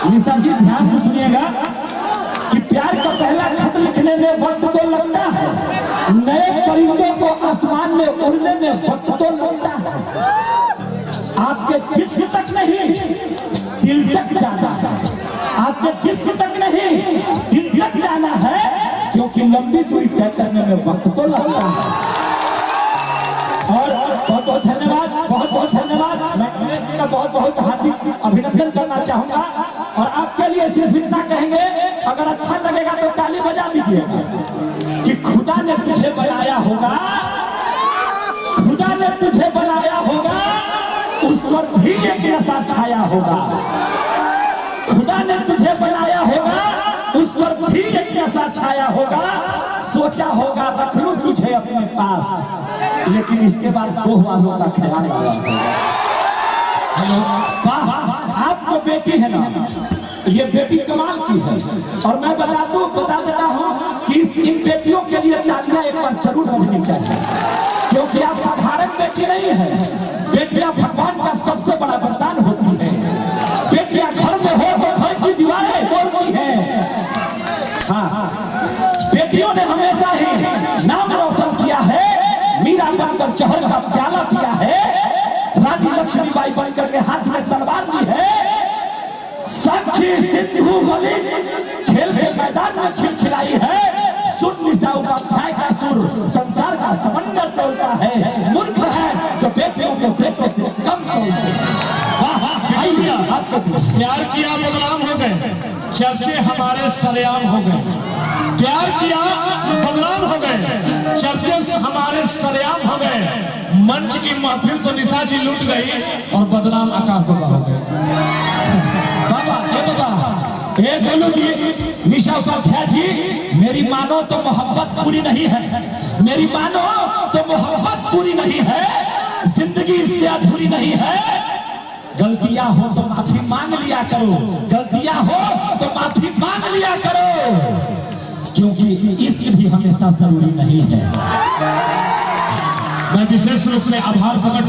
निशा जी ध्यान से सुनिएगा कि प्यार का पहला खत लिखने में वक्त तो लगता है, नए परिंदों को आसमान में उड़ने में वक्त तो लगता है। आपके जिस्म तक नहीं दिल तक जाना है, आपके जिस्म तक नहीं दिल तक जाना है, क्योंकि लंबी दूरी तय करने में वक्त तो लगता है। और बहुत बहुत धन्यवाद, बहुत बहुत धन्यवाद। मैं गणेश जी का बहुत बहुत हार्दिक अभिनंदन करना चाहूंगा और आपके लिए सिर्फ इतना कहेंगे, अगर अच्छा लगेगा तो ताली बजा दीजिएगा कि खुदा ने तुझे बनाया होगा, खुदा ने तुझे बनाया होगा, उस पर भी एक नशा छाया होगा। खुदा ने तुझे बनाया होगा, उस पर भी एक नशा छाया होगा। सोचा होगा रख लूं तुझे अपने पास, लेकिन इसके बाद गोह वालों का ख्याल आया होगा। हेलो, आप जो बेटी है ना, ये बेटी कमाल की है। और मैं बता देता हूँ कि इन बेटियों के लिए तालियां एक बार जरूर बजनी चाहिए, क्योंकि आप साधारण बेटी नहीं है। बेटियां भगवान का सबसे बड़ा वरदान होती है। बेटियां घर में हो तो घर की दीवारें बोलती है। हाँ, बेटियों ने हमेशा ही नाम रोशन किया है। मीरा बनकर जौहर का प्याला पिया है, रानी लक्ष्मीबाई बनकर के हाथ में तलवार ली है, साक्षी सिंधु मलिक खेल के मैदान में खिलखिलाई है। सुन निशा उपाध्याय का सुर संसार का समंदर तोड़ता है। मूर्ख है जो बेटियों को बेटों से कम तोड़ते हैं। प्यार किया बदनाम हो गए, चर्चे हमारे सरेआम हो गए। प्यार किया बदनाम हो गए, चर्चे हमारे सरेआम हो गए। मंच की महफिल तो निशा जी लूट गई और बदनाम आकाश बाबा हो गए। बाबा ये बाबा ये गोलू जी, निशा उपाध्याय जी, मेरी मानो तो मोहब्बत पूरी नहीं है, मेरी मानो तो मोहब्बत पूरी नहीं है, जिंदगी इससे अधूरी नहीं है। गलतियां हो तो माफी मांग लिया करो, गलतियां हो तो माफी मांग लिया करो, क्योंकि इश्क भी हमेशा जरूरी नहीं है। मैं विशेष रूप से आभार प्रकट